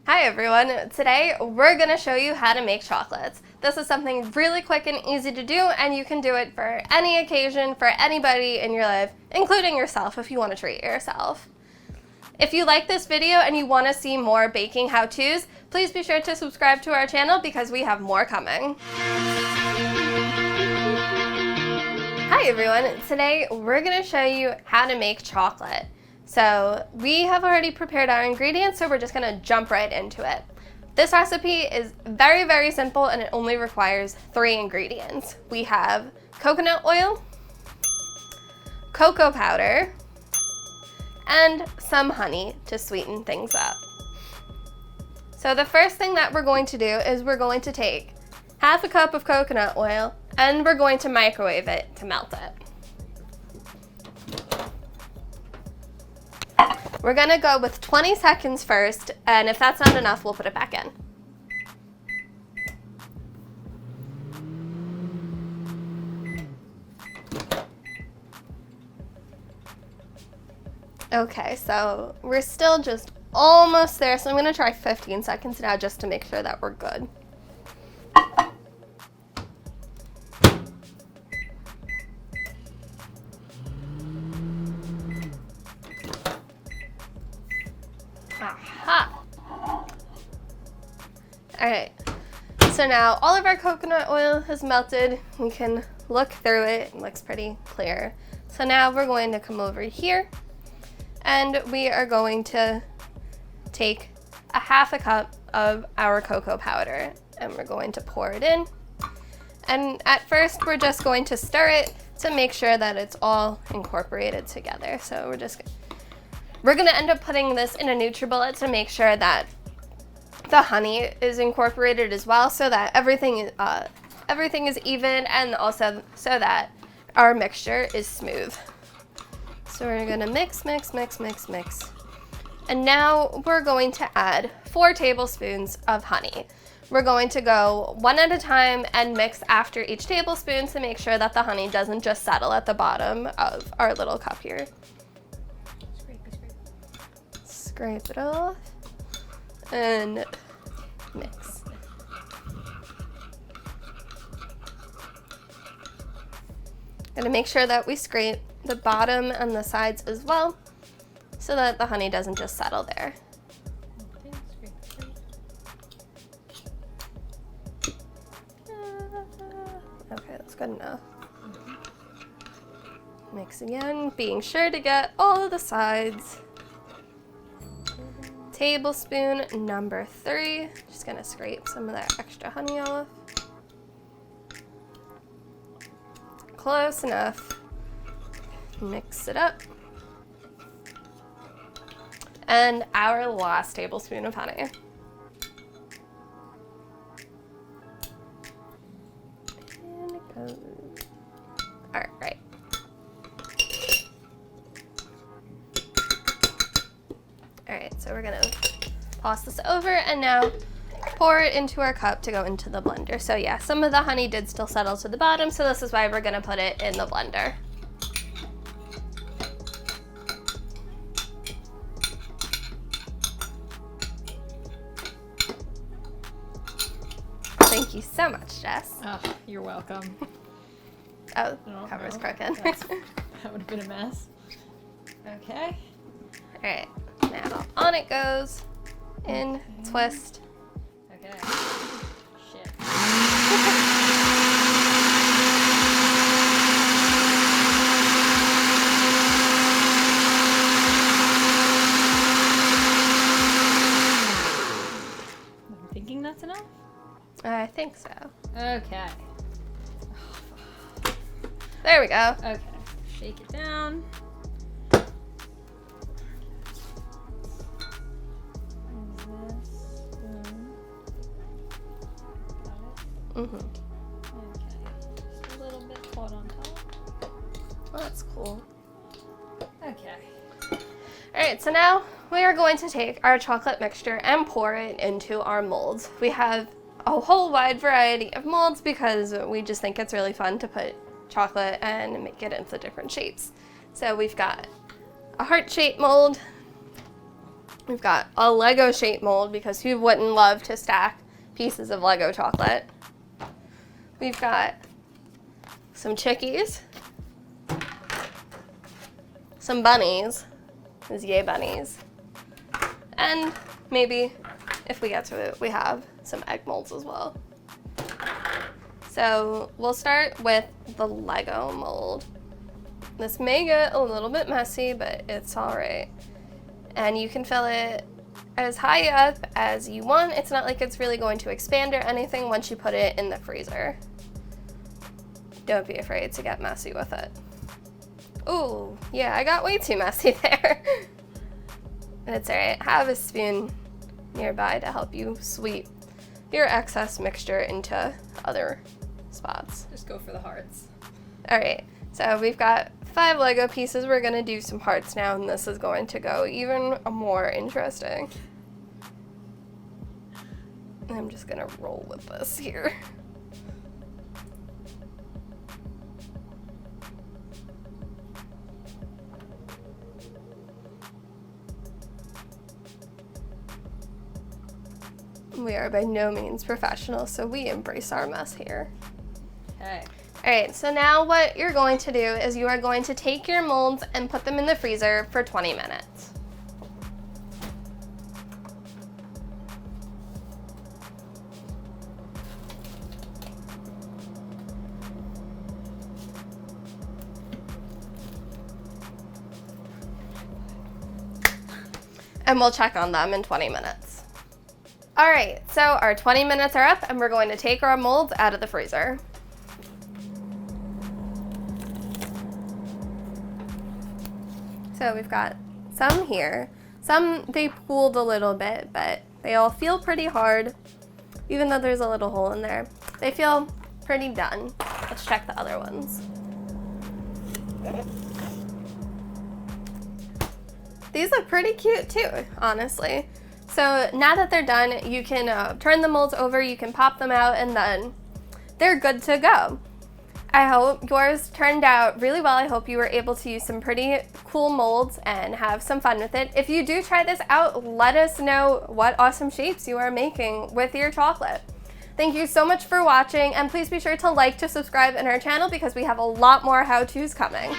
Hi everyone, today we're going to show you how to make chocolates. This is something really quick and easy to do, and you can do it for any occasion, for anybody in your life, including yourself if you want to treat yourself. If you like this video and you want to see more baking how-tos, please be sure to subscribe to our channel because we have more coming. Hi everyone, today we're going to show you how to make chocolate. So we have already prepared our ingredients, so we're just gonna jump right into it. This recipe is very, very simple and it only requires 3 ingredients. We have coconut oil, cocoa powder, and some honey to sweeten things up. So the first thing that we're going to do is we're going to take half a cup of coconut oil and we're going to microwave it to melt it. We're gonna go with 20 seconds first, and if that's not enough, we'll put it back in. Okay, so we're still just almost there, so I'm gonna try 15 seconds now just to make sure that we're good. Aha! Alright, so now all of our coconut oil has melted. We can look through it. It looks pretty clear. So now we're going to come over here and we are going to take a half a cup of our cocoa powder and we're going to pour it in. And at first we're just going to stir it to make sure that it's all incorporated together. So we're gonna end up putting this in a NutriBullet to make sure that the honey is incorporated as well, so that everything is even, and also so that our mixture is smooth. So we're gonna mix. And now we're going to add 4 tablespoons of honey. We're going to go one at a time and mix after each tablespoon to make sure that the honey doesn't just settle at the bottom of our little cup here. Scrape it off and mix. Gonna make sure that we scrape the bottom and the sides as well so that the honey doesn't just settle there. Okay, that's good enough. Mix again, being sure to get all of the sides. Tablespoon number 3. Just gonna scrape some of that extra honey off. Close enough. Mix it up. And our last tablespoon of honey. And it goes. All right. Alright, so we're gonna toss this over and now pour it into our cup to go into the blender. So yeah, some of the honey did still settle to the bottom, so this is why we're gonna put it in the blender. Thank you so much, Jess. Oh, you're welcome. Oh, covers Kraken. That would have been a mess. Okay. Alright, now on it goes. In, twist. Okay. Shit. I'm thinking that's enough? I think so. Okay. There we go. Okay. Shake it down. Mm-hmm. Okay. Just a little bit hot on top. Well, that's cool. Okay. Alright, so now we are going to take our chocolate mixture and pour it into our molds. We have a whole wide variety of molds because we just think it's really fun to put chocolate and make it into different shapes. So we've got a heart-shaped mold, We've got a Lego shape mold because who wouldn't love to stack pieces of Lego chocolate? We've got some chickies, some bunnies, these yay bunnies, and maybe, if we get to it, we have some egg molds as well. So we'll start with the Lego mold. This may get a little bit messy, but it's all right. And you can fill it as high up as you want. It's not like it's really going to expand or anything once you put it in the freezer. Don't be afraid to get messy with it. Ooh, yeah, I got way too messy there. It's all right. Have a spoon nearby to help you sweep your excess mixture into other spots. Just go for the hearts. All right, so we've got 5 Lego pieces. We're gonna do some hearts now, and this is going to go even more interesting. I'm just gonna roll with this here. We are by no means professional, so we embrace our mess here. Okay. All right, so now what you're going to do is you are going to take your molds and put them in the freezer for 20 minutes. And we'll check on them in 20 minutes. All right, so our 20 minutes are up and we're going to take our molds out of the freezer. So we've got some here. Some, they pooled a little bit, but they all feel pretty hard, even though there's a little hole in there. They feel pretty done. Let's check the other ones. These look pretty cute too, honestly. So now that they're done, you can turn the molds over, you can pop them out, and then they're good to go. I hope yours turned out really well. I hope you were able to use some pretty cool molds and have some fun with it. If you do try this out, let us know what awesome shapes you are making with your chocolate. Thank you so much for watching, and please be sure to like, to subscribe in our channel because we have a lot more how-tos coming.